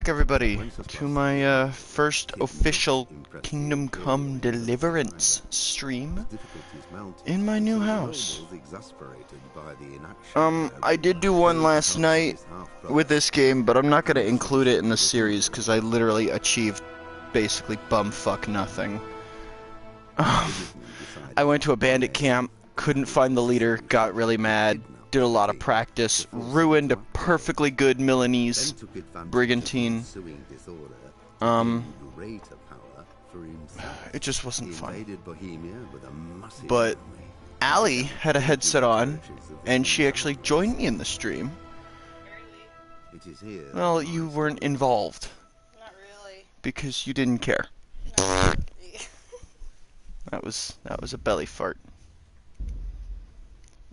back, everybody, to my first official Kingdom Come Deliverance stream in my new house. I did do one last night with this game, but I'm not going to include it in the series because I literally achieved basically bumfuck nothing. I went to a bandit camp, couldn't find the leader, got really mad. Did a lot of practice, ruined a perfectly good Milanese brigantine. It just wasn't fun. But Allie had a headset on, and she actually joined me in the stream. Well, you weren't involved. Not really. Because you didn't care. That was a belly fart.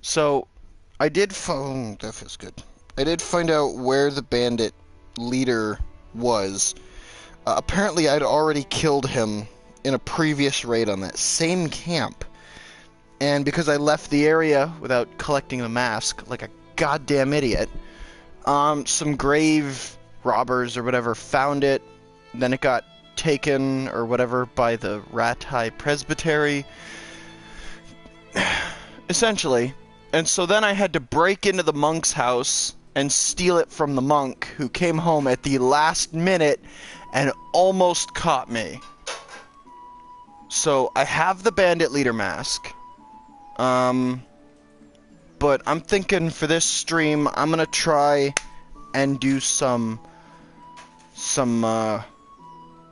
So I did that feels good. I did find out where the bandit leader was. Apparently I'd already killed him in a previous raid on that same camp. And because I left the area without collecting the mask like a goddamn idiot, some grave robbers or whatever found it. Then it got taken or whatever by the Ratai Presbytery. Essentially. And so then I had to break into the monk's house and steal it from the monk, who came home at the last minute and almost caught me. So I have the bandit leader mask. But I'm thinking for this stream, I'm gonna try and do some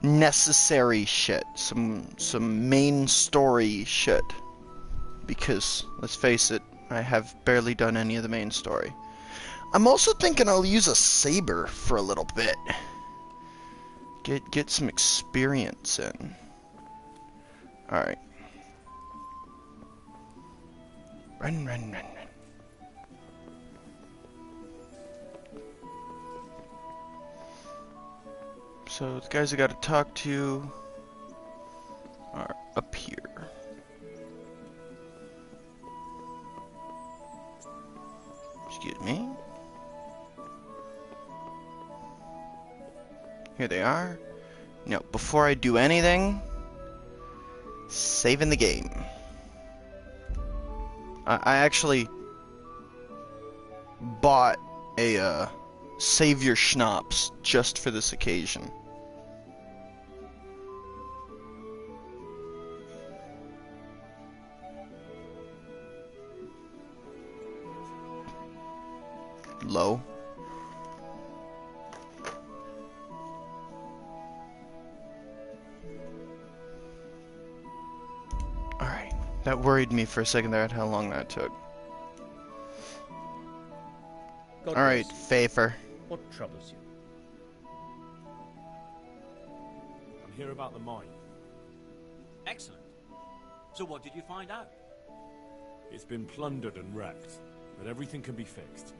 necessary shit. Some main story shit. Because, let's face it, I have barely done any of the main story. I'm also thinking I'll use a saber for a little bit. Get some experience in. Alright. Run. So, the guys I gotta talk to are up here. Excuse me. Here they are. Now, before I do anything, saving the game. I actually bought a save your schnapps just for this occasion. Low. Alright. That worried me for a second there at how long that took. Alright, Fafer. What troubles you? I'm here about the mine. Excellent. So what did you find out? It's been plundered and wrecked, but everything can be fixed.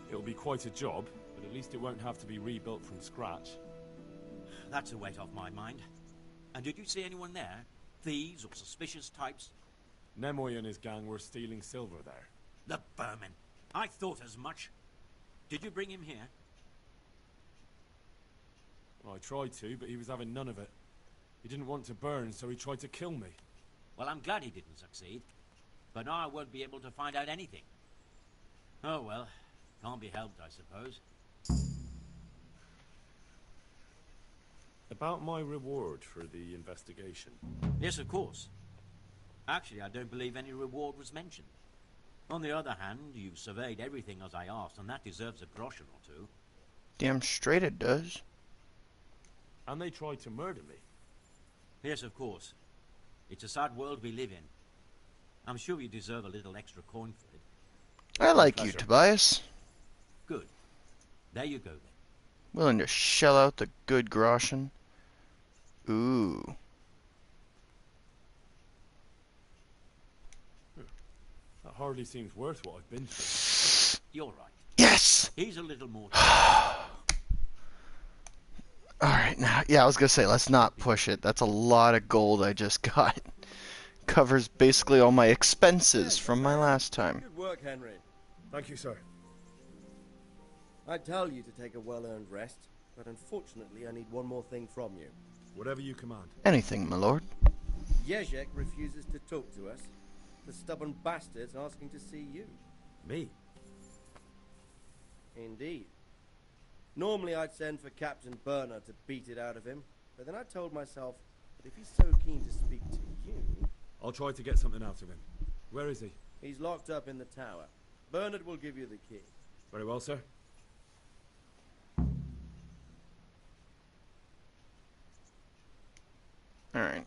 It'll be quite a job, but at least it won't have to be rebuilt from scratch. That's a weight off my mind. And did you see anyone there? Thieves or suspicious types? Nemoy and his gang were stealing silver there. The vermin. I thought as much. Did you bring him here? Well, I tried to, but he was having none of it. He didn't want to burn, so he tried to kill me. Well, I'm glad he didn't succeed. But now I won't be able to find out anything. Oh well. Can't be helped, I suppose. About my reward for the investigation. Yes, of course. Actually, I don't believe any reward was mentioned. On the other hand, you've surveyed everything as I asked, and that deserves a groschen or two. Damn straight it does. And they tried to murder me. Yes, of course. It's a sad world we live in. I'm sure you deserve a little extra coin for it. I like you, Tobias. Good. There you go, then. Willing to shell out the good groschen. Ooh. That hardly seems worth what I've been through. You're right. Yes! He's a little more... Alright, now, yeah, I was gonna say, let's not push it. That's a lot of gold I just got. Covers basically all my expenses from my last time. Good work, Henry. Thank you, sir. I tell you to take a well-earned rest. but unfortunately I need one more thing from you. Whatever you command. Anything, my lord. Jezek refuses to talk to us. The stubborn bastard's asking to see you. Me? Indeed. Normally I'd send for Captain Burner to beat it out of him, but then I told myself that if he's so keen to speak to you... I'll try to get something out of him. Where is he? He's locked up in the tower. Bernard will give you the key. Very well, sir. Alright.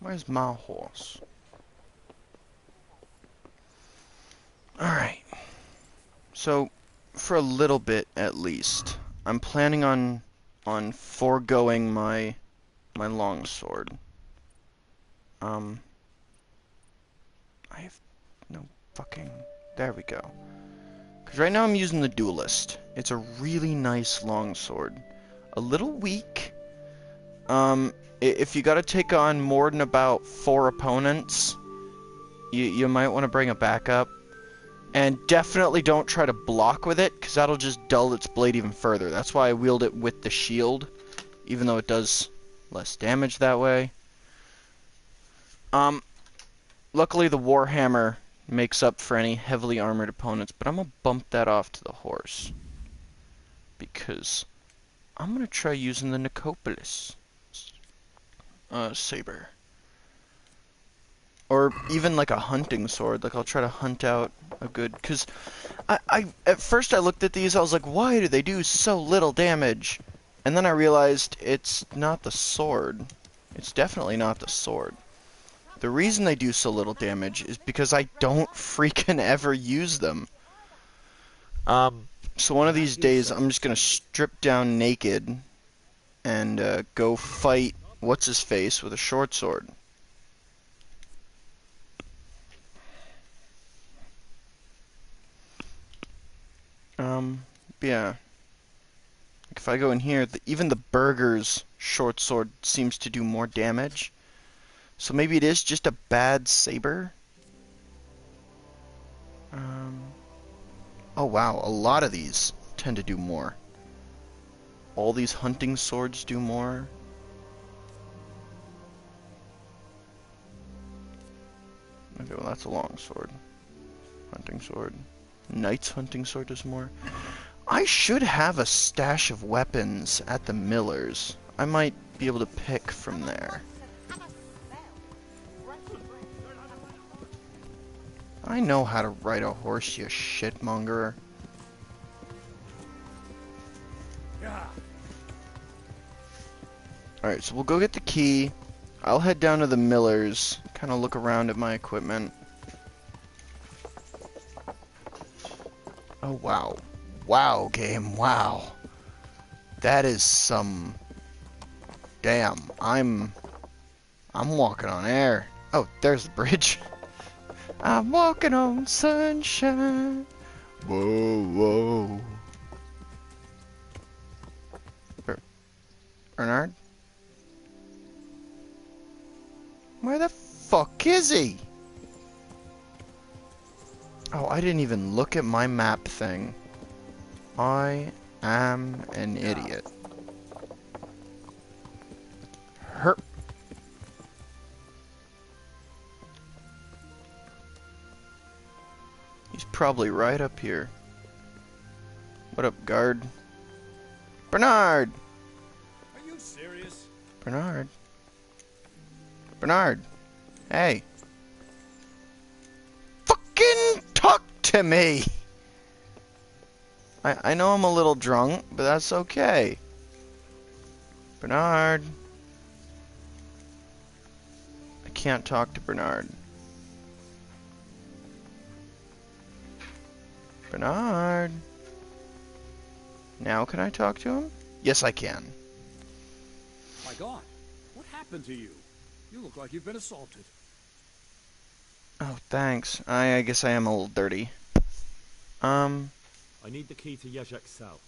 Where's my horse? Alright. So, for a little bit at least, I'm planning on foregoing my longsword. I have no fucking... There we go. Because right now I'm using the duelist. It's a really nice longsword. A little weak. If you gotta take on more than about 4 opponents, you might want to bring a backup. And definitely don't try to block with it, because that'll just dull its blade even further. That's why I wield it with the shield, even though it does less damage that way. Luckily the Warhammer makes up for any heavily armored opponents, but I'm gonna bump that off to the horse. Because I'm gonna try using the Nicopolis saber. Or even like a hunting sword. Like I'll try to hunt out a good... Because I at first I looked at these, I was like, why do they do so little damage? And then I realized it's not the sword. It's definitely not the sword. The reason they do so little damage is because I don't freaking ever use them. So one of these days I'm just gonna strip down naked and go fight what's-his-face with a short sword. Yeah. If I go in here, even the Burger's short sword seems to do more damage. So maybe it is just a bad saber? Oh wow, a lot of these tend to do more. All these hunting swords do more. Okay, well that's a long sword. Hunting sword. Knight's hunting sword does more. I should have a stash of weapons at the miller's. I might be able to pick from there. I know how to ride a horse, you shitmonger. Alright, so we'll go get the key. I'll head down to the miller's, kind of look around at my equipment. Oh, wow. Wow, game, wow. That is some... Damn, I'm walking on air. Oh, there's the bridge. I'm walking on sunshine. Whoa, whoa. Bernard? Where the fuck is he? Oh, I didn't even look at my map thing. I am an idiot. Herp. He's probably right up here. What up, guard? Bernard! Are you serious? Bernard? Bernard! Hey! Fucking talk to me! I know I'm a little drunk, but that's okay. Bernard. I can't talk to Bernard. Bernard. Now can I talk to him? Yes, I can. My God, what happened to you? You look like you've been assaulted. Oh, thanks. I guess I am a little dirty. I need the key to Yezhek's cell.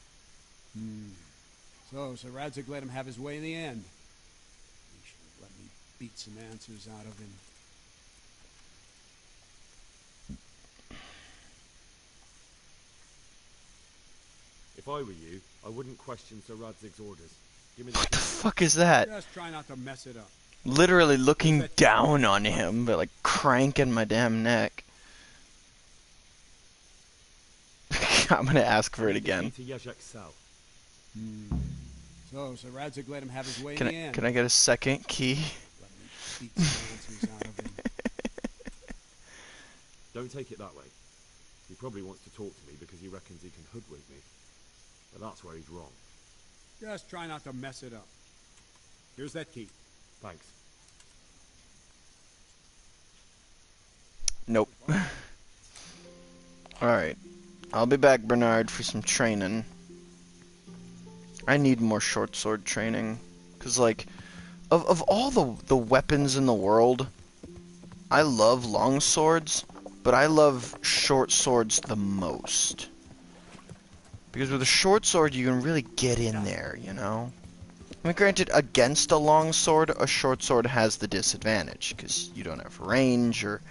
So Radzig let him have his way in the end. He should have let me beat some answers out of him. If I were you, I wouldn't question Sir Radzig's orders. Give me What the the key. fuck is that? Just try not to mess it up. Literally looking down on him, but like cranking my damn neck. I'm gonna ask for it again. To Yezhek's cell. So Radzig let him have his way in the end. Can I get a second key? Let me beat some answers out of him. Don't take it that way. He probably wants to talk to me because he reckons he can hoodwink me. But that's where he's wrong. Just try not to mess it up. Here's that key. Thanks. Nope. Alright. I'll be back, Bernard, for some training. I need more short sword training. Because, like, of all the weapons in the world, I love long swords, but I love short swords the most. Because with a short sword, you can really get in there, you know? I mean, granted, against a long sword, a short sword has the disadvantage, because you don't have range or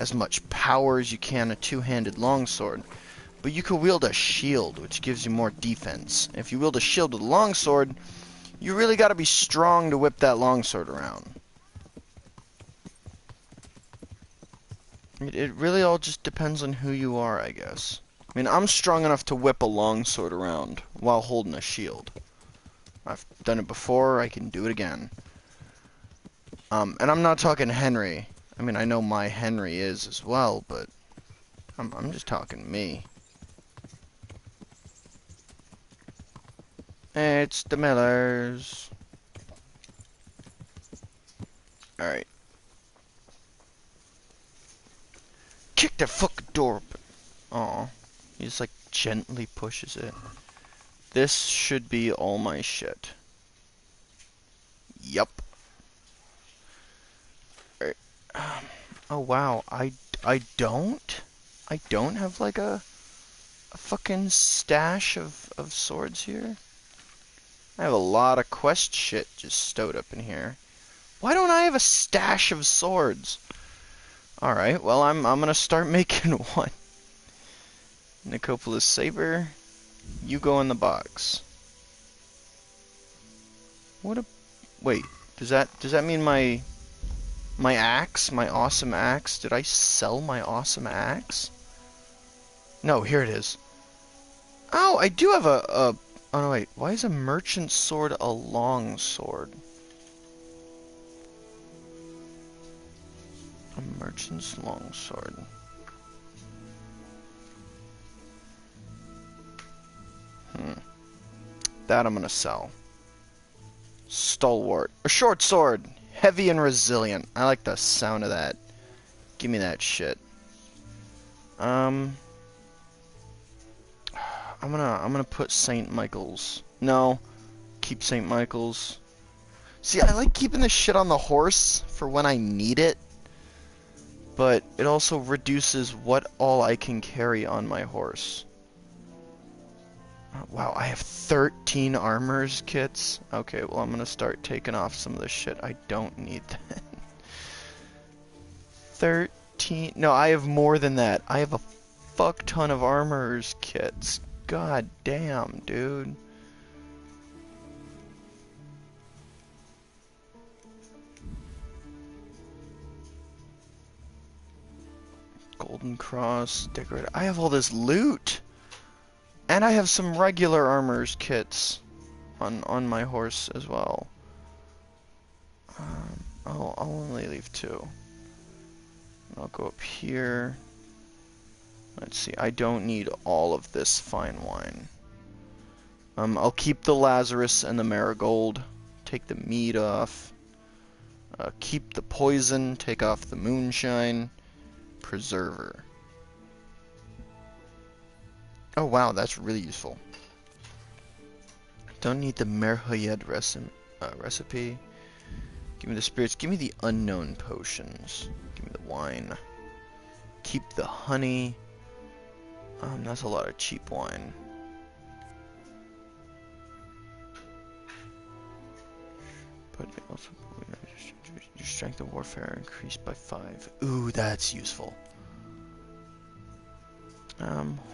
as much power as you can a two-handed longsword. But you can wield a shield, which gives you more defense. If you wield a shield with a longsword, you really gotta be strong to whip that longsword around. It really all just depends on who you are, I guess. I mean, I'm strong enough to whip a longsword around while holding a shield. I've done it before, I can do it again. And I'm not talking Henry. I mean, I know my Henry is as well, but I'm just talking me. It's the Millers. Alright. Kick the fucking door open. Aw. He just like gently pushes it. This should be all my shit. Yup. Alright. Oh wow, I don't have like a fucking stash of swords here. I have a lot of quest shit just stowed up in here. Why don't I have a stash of swords? Alright, well I'm gonna start making one. Nicopolis Saber, you go in the box. What a wait, does that mean my axe, my awesome axe? Did I sell my awesome axe? No, here it is. Oh, I do have a oh no wait, why is a merchant sword a long sword? A merchant's long sword. That I'm gonna sell. Stalwart. A short sword. Heavy and resilient. I like the sound of that. Give me that shit. I'm gonna put St. Michael's. No. Keep St. Michael's. See, I like keeping the shit on the horse for when I need it. But it also reduces what all I can carry on my horse. Wow, I have 13 armors kits. Okay, well I'm gonna start taking off some of the shit I don't need then. 13? No, I have more than that. I have a fuck ton of armors kits. God damn, dude. Golden Cross, decorated. I have all this loot! And I have some regular armors kits on my horse as well. I'll only leave 2. I'll go up here. Let's see, I don't need all of this fine wine. I'll keep the Lazarus and the Marigold. Take the mead off. Keep the poison, take off the moonshine. Preserver. Oh wow, that's really useful. Don't need the Merhoyed recipe. Give me the spirits. Give me the unknown potions. Give me the wine. keep the honey. That's a lot of cheap wine. But also, your strength of warfare increased by 5. Ooh, that's useful.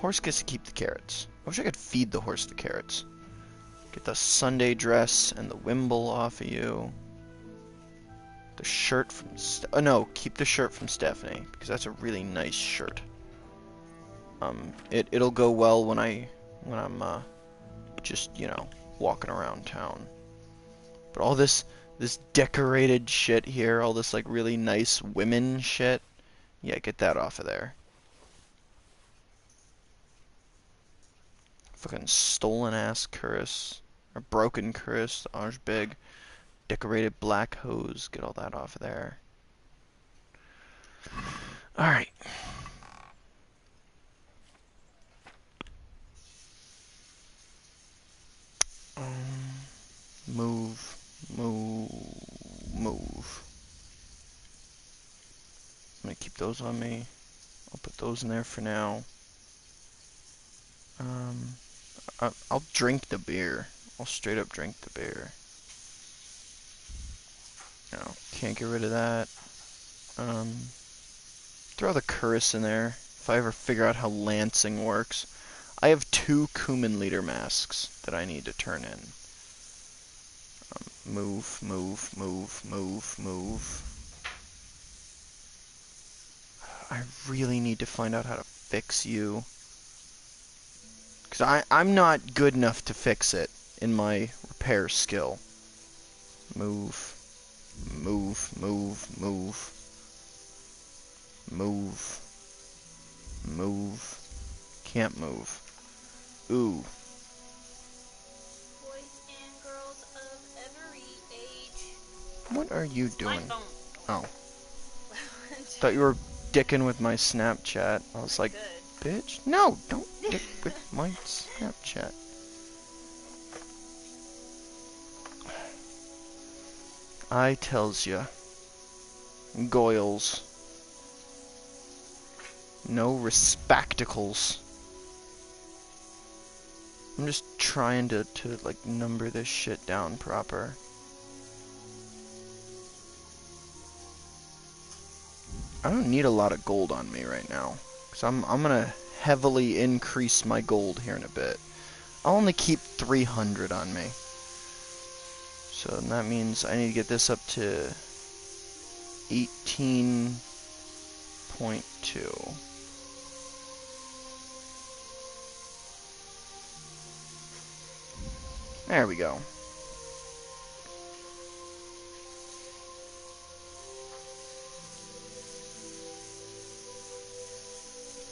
Horse gets to keep the carrots. I wish I could feed the horse the carrots. Get the Sunday dress and the wimble off of you. The shirt from... oh, no, keep the shirt from Stephanie, because that's a really nice shirt. It'll go well when I'm just, you know, walking around town. But all this decorated shit here, all this, like, really nice women shit, yeah, get that off of there. Fucking stolen-ass cuirass. Or broken cuirass, big. Decorated black hose, get all that off of there. Alright. Move. I'm gonna keep those on me. I'll put those in there for now. I'll drink the beer. I'll straight up drink the beer. No, can't get rid of that. Throw the cuirass in there. If I ever figure out how lancing works. I have 2 Cumin leader masks that I need to turn in. Move. I really need to find out how to fix you. Because I'm not good enough to fix it in my repair skill. Move. Can't move. Ooh. Boys and girls of every age. What are you doing? Oh. Good. Thought you were dicking with my Snapchat. I was like, bitch, no, don't dick with my Snapchat. I tells ya. Goyles. No respectacles. I'm just trying to like number this shit down proper. I don't need a lot of gold on me right now, because I'm gonna heavily increase my gold here in a bit. I'll only keep 300 on me. So that means I need to get this up to 18.2. There we go.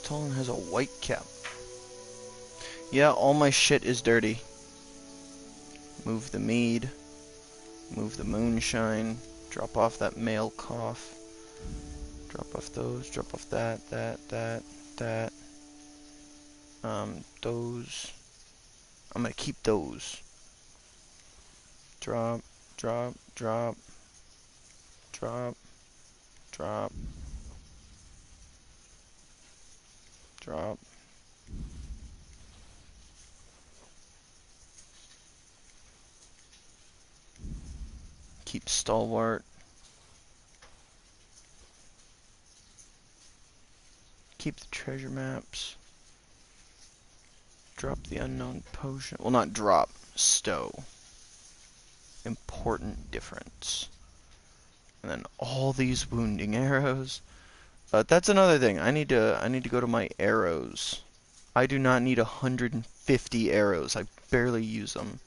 Tolan has a white cap. Yeah, all my shit is dirty. Move the mead. Move the moonshine. Drop off that male cough. Drop off those. Drop off that. Those. I'm gonna keep those. Drop. Keep stalwart. Keep the treasure maps. Drop the unknown potion. Well, not drop. Stow. Important difference. And then all these wounding arrows. That's another thing. I need to go to my arrows. I do not need 150 arrows. I barely use them.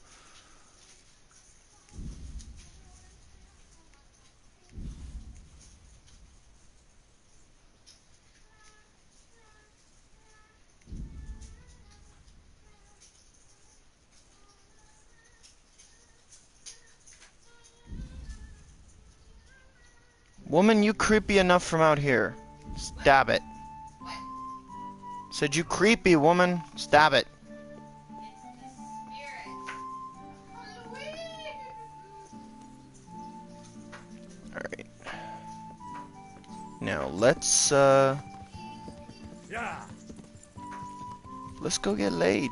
Woman, you creepy enough from out here. Stab it. Said you creepy, woman. Stab it. Alright. Now, let's Let's go get laid.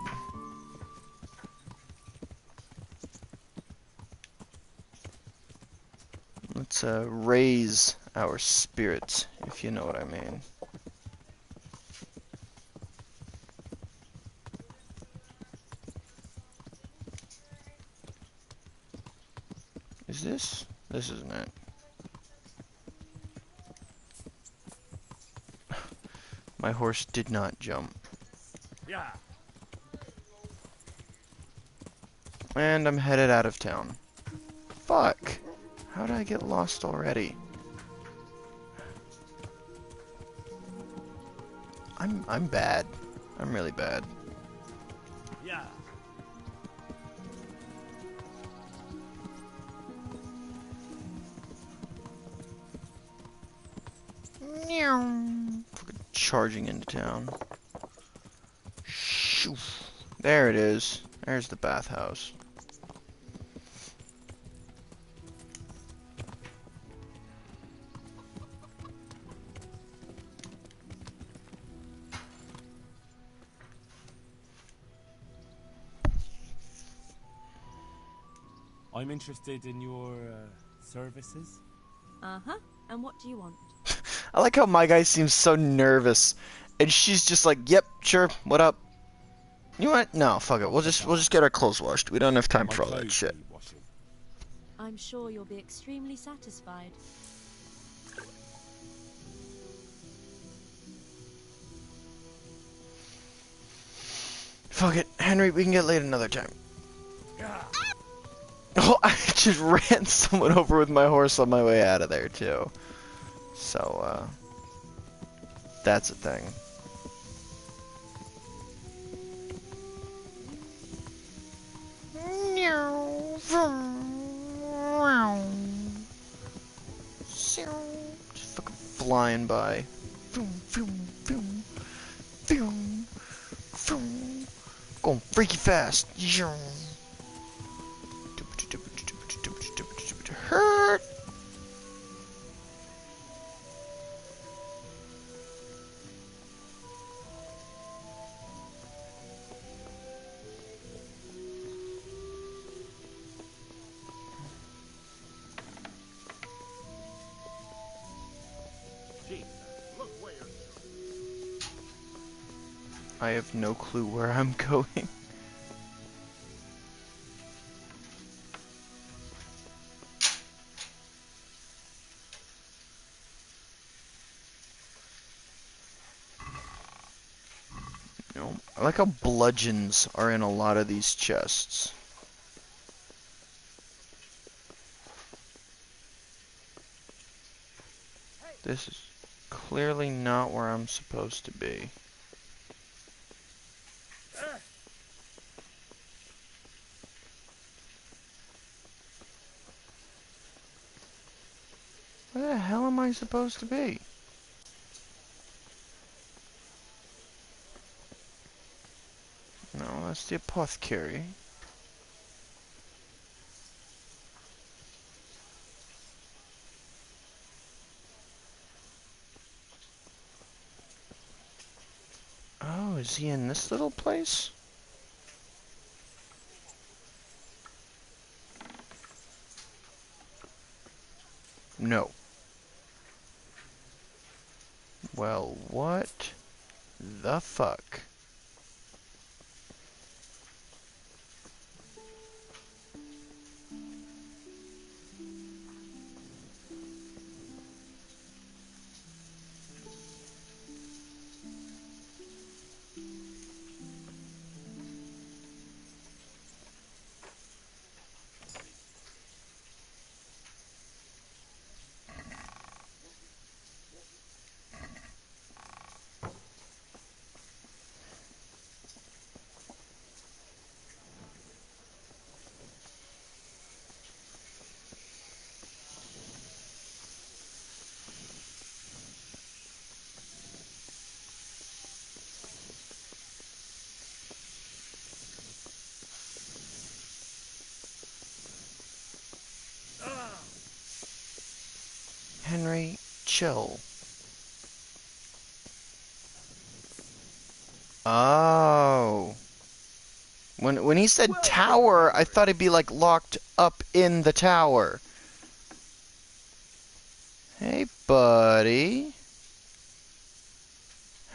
Let's raise our spirits, if you know what I mean. Is this? This isn't it. My horse did not jump. And I'm headed out of town. Fuck! How did I get lost already? I'm bad. I'm really bad. Fucking charging into town. Shoo. There it is. There's the bathhouse. I'm interested in your services. Uh-huh. And what do you want? I like how my guy seems so nervous, and she's just like, "Yep, sure, what up?" You know what? No, fuck it. We'll just get our clothes washed. We don't have time My for all that clothes shit. need washing. I'm sure you'll be extremely satisfied. Fuck it, Henry. We can get laid another time. Oh, I just ran someone over with my horse on my way out of there too. So, that's a thing. Just fucking flying by. Going freaky fast. Hurt. I have no clue where I'm going. No. I like how bludgeons are in a lot of these chests. This is clearly not where I'm supposed to be. Where the hell am I supposed to be? No, that's the apothecary. Oh, is he in this little place? No. Well, what the fuck? Henry, chill. Oh. When he said tower, I thought he'd be like locked up in the tower. Hey, buddy.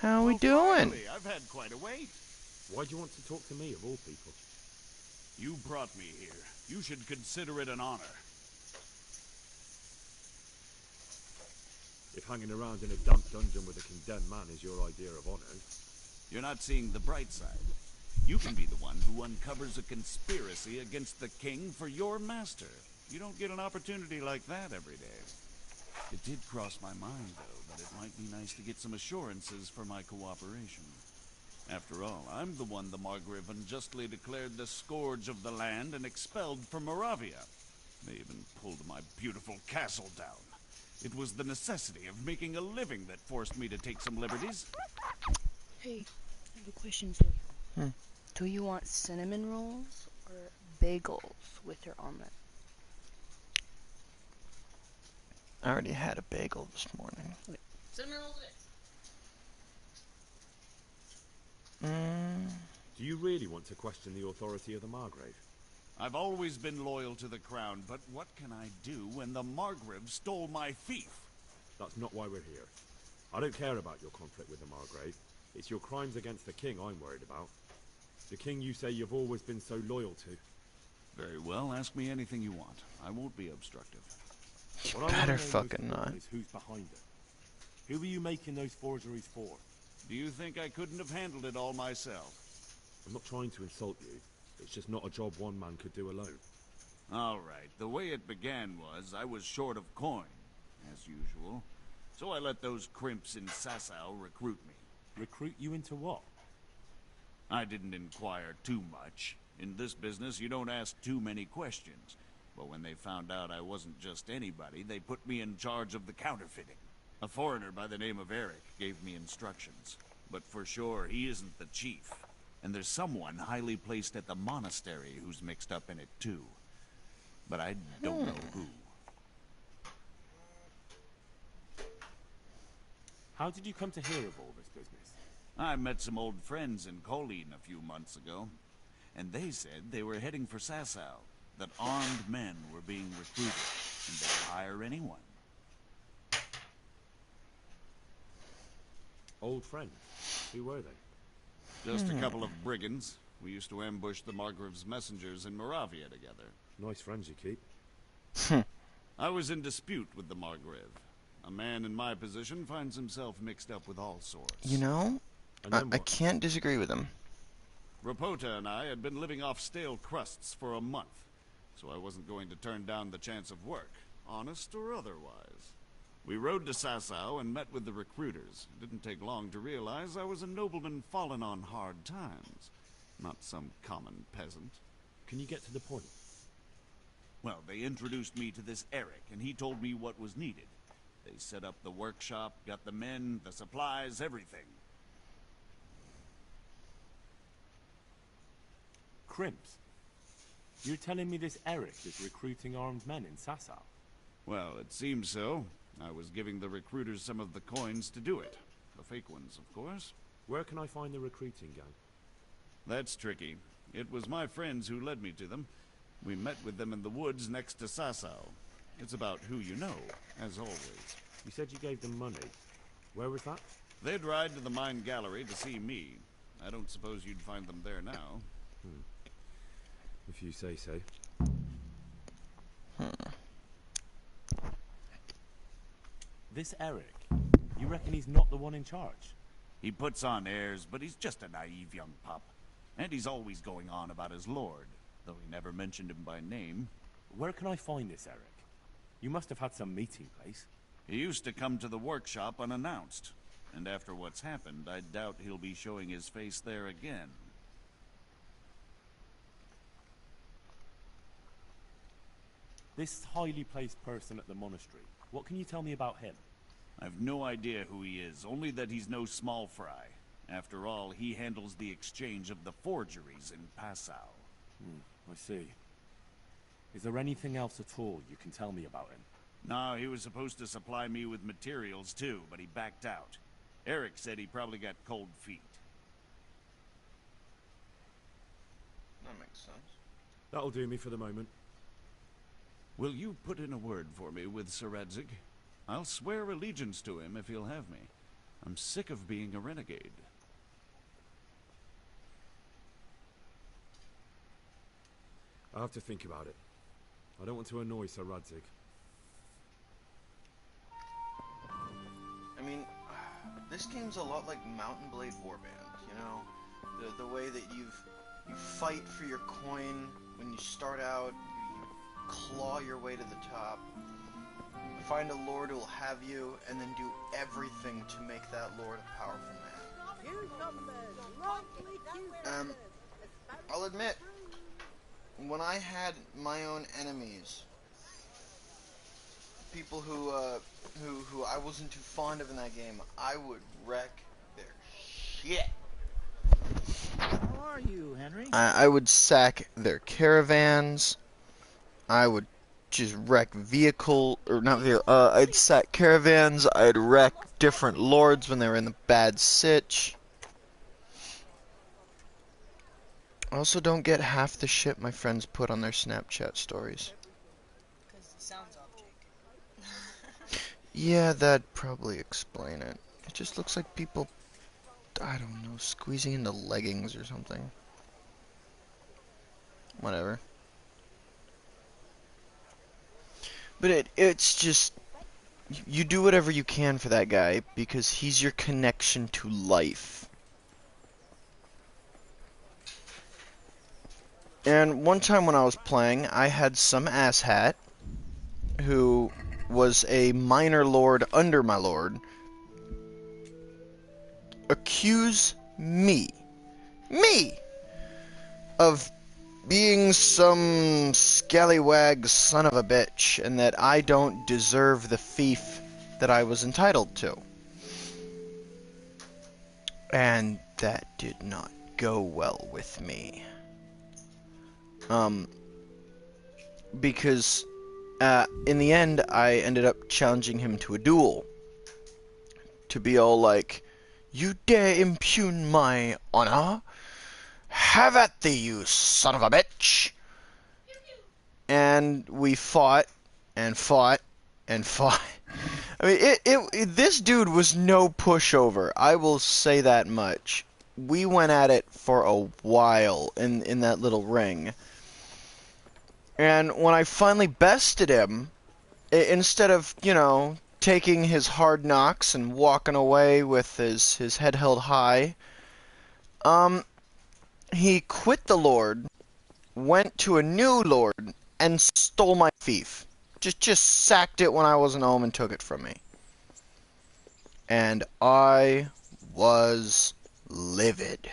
How we doing? Finally, I've had quite a wait. Why do you want to talk to me, of all people? You brought me here. You should consider it an honor. If hanging around in a damp dungeon with a condemned man is your idea of honor... You're not seeing the bright side. You can be the one who uncovers a conspiracy against the king for your master. You don't get an opportunity like that every day. It did cross my mind, though, that it might be nice to get some assurances for my cooperation. After all, I'm the one the Margrave unjustly declared the scourge of the land and expelled from Moravia. They even pulled my beautiful castle down. It was the necessity of making a living that forced me to take some liberties. Hey, I have a question for you. Hmm. Do you want cinnamon rolls or bagels with your omelet? I already had a bagel this morning. Cinnamon rolls it. Do you really want to question the authority of the Margrave? I've always been loyal to the crown, but what can I do when the Margrave stole my fief? That's not why we're here. I don't care about your conflict with the Margrave. It's your crimes against the king I'm worried about. The king you say you've always been so loyal to. Very well, ask me anything you want. I won't be obstructive. You What I better wanna know fucking most not. is who's behind it. Who are you making those forgeries for? Do you think I couldn't have handled it all myself? I'm not trying to insult you. It's just not a job one man could do alone. All right, the way it began was I was short of coin, as usual. So I let those crimps in Sasau recruit me. Recruit you into what? I didn't inquire too much. In this business, you don't ask too many questions. But when they found out I wasn't just anybody, they put me in charge of the counterfeiting. A foreigner by the name of Eric gave me instructions. But for sure, he isn't the chief. And there's someone highly placed at the monastery who's mixed up in it too. But I don't know who. How did you come to hear of all this business? I met some old friends in Colleen a few months ago, and they said they were heading for Sasau, that armed men were being recruited, and they'd hire anyone. Old friends? Who were they? Just a couple of brigands. We used to ambush the Margrave's messengers in Moravia together. Nice friends you keep. I was in dispute with the Margrave. A man in my position finds himself mixed up with all sorts. You know, And then I what? can't disagree with him. Rapota and I had been living off stale crusts for a month, so I wasn't going to turn down the chance of work, honest or otherwise. We rode to Sasau and met with the recruiters. It didn't take long to realize I was a nobleman fallen on hard times, not some common peasant. Can you get to the point? Well, they introduced me to this Eric, and he told me what was needed. They set up the workshop, got the men, the supplies, everything. Crimps? You're telling me this Eric is recruiting armed men in Sasau? Well, it seems so. I was giving the recruiters some of the coins to do it. The fake ones, of course. Where can I find the recruiting gang? That's tricky. It was my friends who led me to them. We met with them in the woods next to Sasau. It's about who you know, as always. You said you gave them money. Where was that? They'd ride to the mine gallery to see me. I don't suppose you'd find them there now. If you say so. This Eric, you reckon he's not the one in charge? He puts on airs, but he's just a naive young pup. And he's always going on about his lord, though he never mentioned him by name. Where can I find this Eric? You must have had some meeting place. He used to come to the workshop unannounced. And after what's happened, I doubt he'll be showing his face there again. This highly placed person at the monastery, what can you tell me about him? I've no idea who he is, only that he's no small fry. After all, he handles the exchange of the forgeries in Passau. I see. Is there anything else at all you can tell me about him? No, he was supposed to supply me with materials too, but he backed out. Eric said he probably got cold feet. That makes sense. That'll do me for the moment. Will you put in a word for me with Sir Radzig? I'll swear allegiance to him if he'll have me. I'm sick of being a renegade. I'll have to think about it. I don't want to annoy Sir Radzig. I mean, this game's a lot like Mountain Blade Warband, you know? The way that you fight for your coin when you start out, you claw your way to the top, find a lord who will have you, and then do everything to make that lord a powerful man. I'll admit, when I had my own enemies, people who I wasn't too fond of in that game, I would wreck their shit. How are you, Henry? I would sack their caravans. I would just wreck I'd sack caravans. I'd wreck different lords when they were in the bad sitch. I also don't get half the shit my friends put on their Snapchat stories. Because the sound's off, Jake. Yeah, that'd probably explain it. It just looks like people, I don't know, squeezing into leggings or something. Whatever. But it's just, you do whatever you can for that guy because he's your connection to life. And one time when I was playing, I had some asshat who was a minor lord under my lord accuse me of being some scallywag son of a bitch and that I don't deserve the fief that I was entitled to. And that did not go well with me. Because in the end, I ended up challenging him to a duel. To be all like, "You dare impugn my honor? Have at thee, you son of a bitch!" And we fought, and fought, and fought. I mean, this dude was no pushover. I will say that much. We went at it for a while in that little ring. And when I finally bested him, instead of, you know, taking his hard knocks and walking away with his head held high, he quit the lord, went to a new lord, and stole my fief. Just sacked it when I wasn't home and took it from me. And I was livid.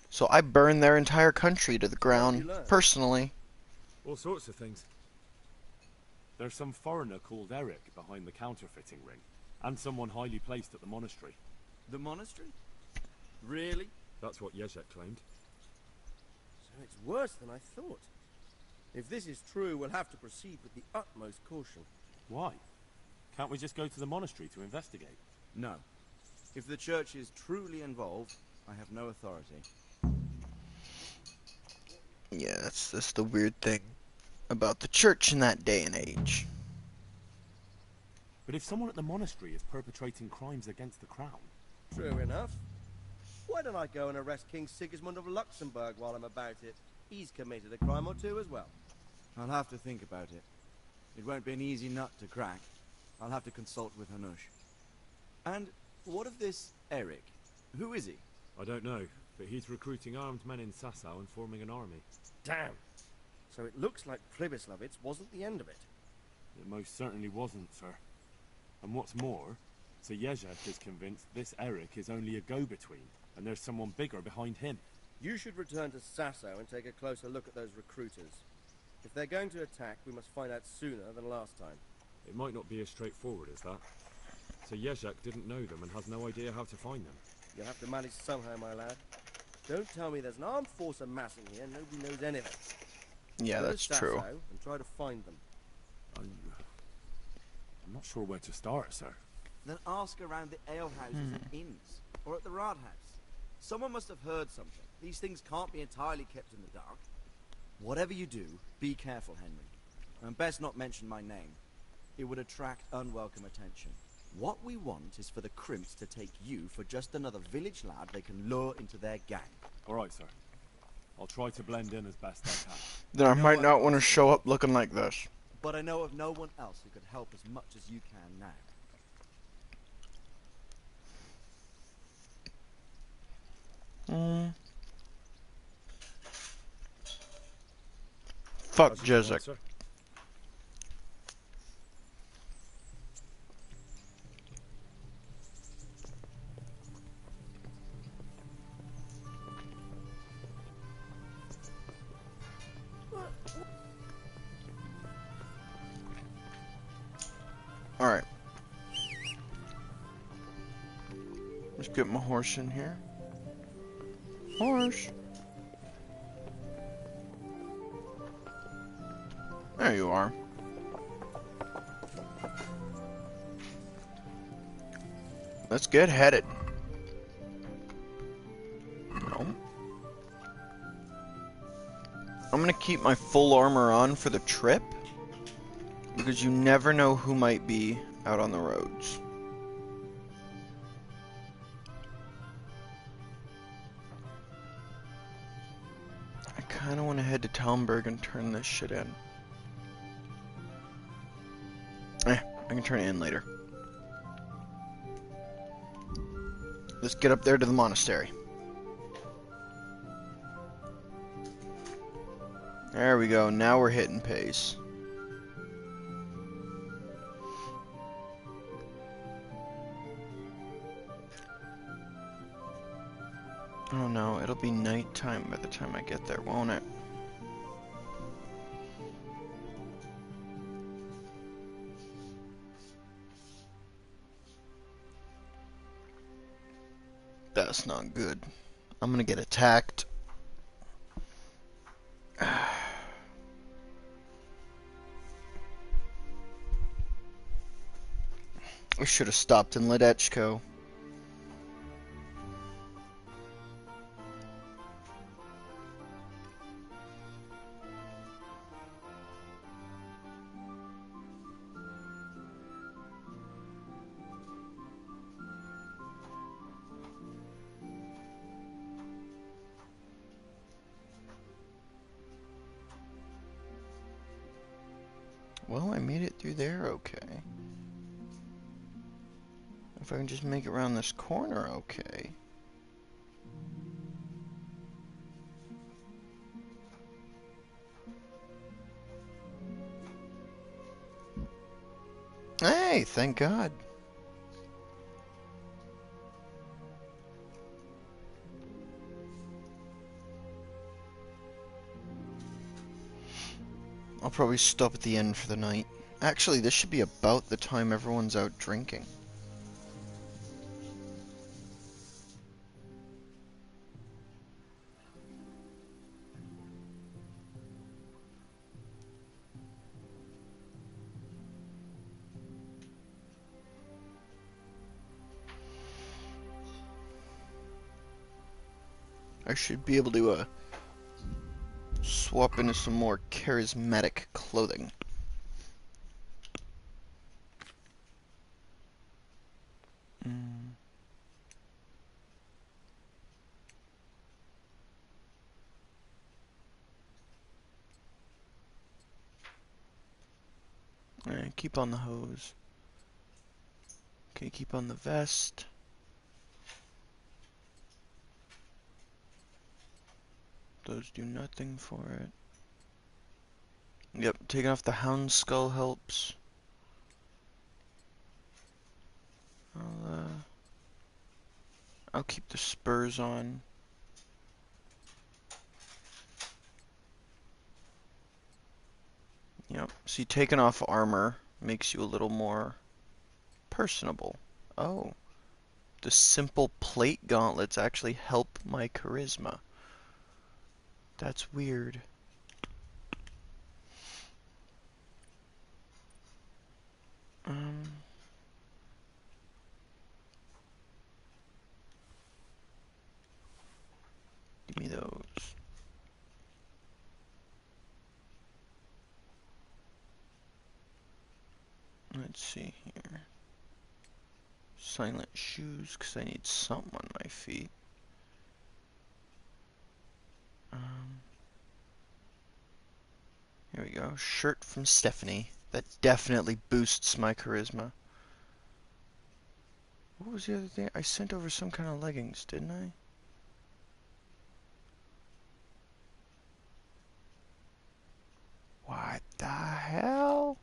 So I burned their entire country to the ground, personally. All sorts of things. There's some foreigner called Eric behind the counterfeiting ring, and someone highly placed at the monastery. The monastery? Really? That's what Yezhek claimed. So it's worse than I thought. If this is true, we'll have to proceed with the utmost caution. Why? Can't we just go to the monastery to investigate? No. If the church is truly involved, I have no authority. Yeah, that's the weird thing about the church in that day and age. But if someone at the monastery is perpetrating crimes against the crown... True enough. Why don't I go and arrest King Sigismund of Luxembourg while I'm about it? He's committed a crime or two as well. I'll have to think about it. It won't be an easy nut to crack. I'll have to consult with Hanush. And what of this Eric? Who is he? I don't know, but he's recruiting armed men in Sasau and forming an army. Damn. So it looks like Pribyslavitz wasn't the end of it. It most certainly wasn't, sir. And what's more, Sir Yezhek is convinced this Eric is only a go-between, and there's someone bigger behind him. You should return to Sasau and take a closer look at those recruiters. If they're going to attack, we must find out sooner than last time. It might not be as straightforward as that. Sir Yezhek didn't know them and has no idea how to find them. You'll have to manage somehow, my lad. Don't tell me there's an armed force amassing here and nobody knows anything. Yeah, that's true. And try to find them. I'm not sure where to start, sir. Then ask around the alehouses and inns, or at the Rathaus. Someone must have heard something. These things can't be entirely kept in the dark. Whatever you do, be careful, Henry. And best not mention my name. It would attract unwelcome attention. What we want is for the Crimps to take you for just another village lad they can lure into their gang. All right, sir. I'll try to blend in as best I can. Then I might I've not want to lost show you, up looking like this. but I know of no one else who could help as much as you can now. Fuck How's your Jezek. command, sir? Alright. Let's get my horse in here. Horse. There you are. Let's get headed. No. I'm gonna keep my full armor on for the trip, because you never know who might be out on the roads. I kinda wanna head to Talmberg and turn this shit in. I can turn it in later. Let's get up there to the monastery. There we go, now we're hitting pace. Oh no, it'll be nighttime by the time I get there, won't it? That's not good. I'm gonna get attacked. I should have stopped in Ledechko. Well, I made it through there okay. If I can just make it around this corner okay. Hey, thank God. I'll probably stop at the inn for the night. Actually, this should be about the time everyone's out drinking. I should be able to swap into some more charismatic clothing. Alright, keep on the hose. Okay, keep on the vest. Those do nothing for it. Yep, taking off the hound skull helps. I'll keep the spurs on. Yep, see, taking off armor makes you a little more personable. Oh, the simple plate gauntlets actually help my charisma. That's weird. Let's see here. Silent shoes, because I need something on my feet. Here we go. Shirt from Stephanie. That definitely boosts my charisma. What was the other thing? I sent over some kind of leggings, didn't I? What the hell?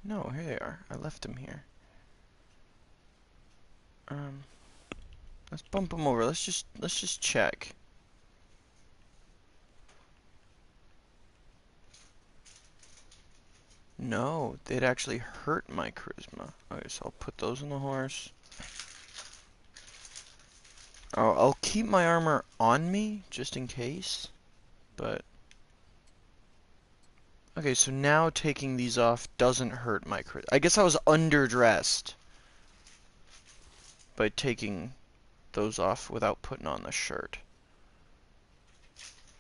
No, here they are. I left them here. Let's bump them over. Let's just check. No, they'd actually hurt my charisma. Okay, so I'll put those on the horse. Oh, I'll keep my armor on me, just in case. But... okay, so now taking these off doesn't hurt my charisma. I guess I was underdressed by taking those off without putting on the shirt.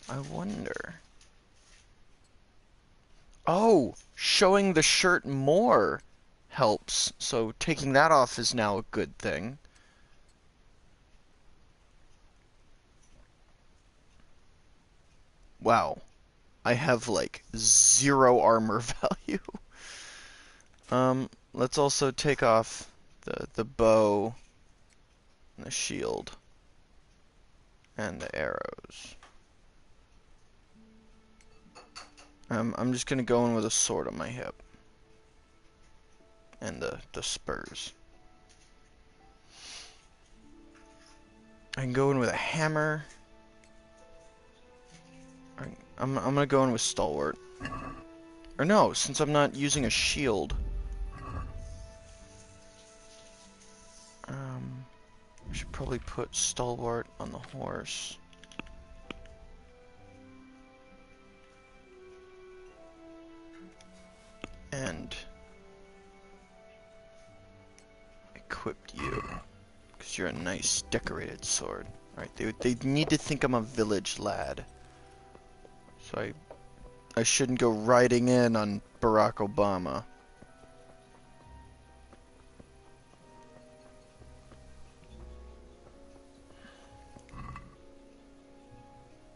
I wonder... oh! Showing the shirt more helps. So taking that off is now a good thing. Wow. I have, like, 0 armor value. Let's also take off the bow, and the shield, and the arrows. I'm just gonna go in with a sword on my hip. And the spurs. I can go in with a hammer. I'm gonna go in with stalwart. Or no, since I'm not using a shield. I should probably put stalwart on the horse. And equipped you, because you're a nice decorated sword. Alright, they need to think I'm a village lad. So I shouldn't go riding in on Barack Obama.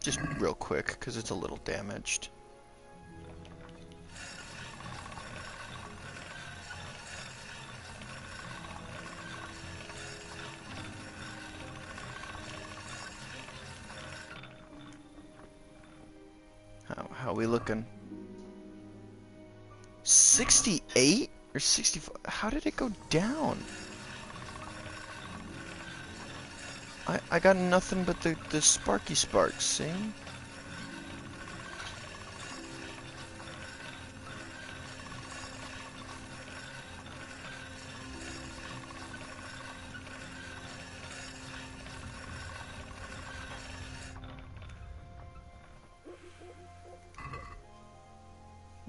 Just real quick, because it's a little damaged. How we looking? 68 or 65? How did it go down? I got nothing but the sparky sparks, see?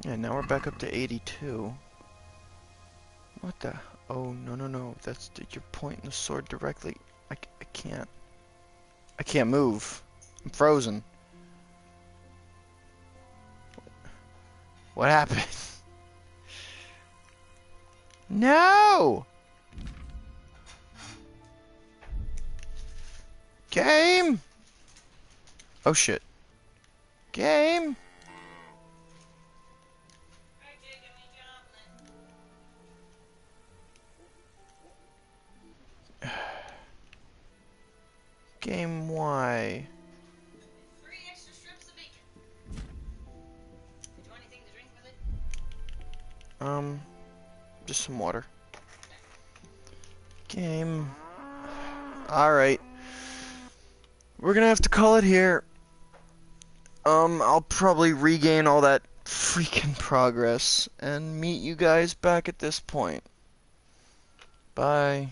Yeah, now we're back up to 82. What the? Oh, no. You're pointing the sword directly. I can't. I can't move. I'm frozen. What happened? No! Game! Oh shit. Game! Game, why? 3 extra strips of bacon. Did you want anything to drink with it? Just some water. Game. Alright. We're gonna have to call it here. I'll probably regain all that freaking progress and meet you guys back at this point. Bye.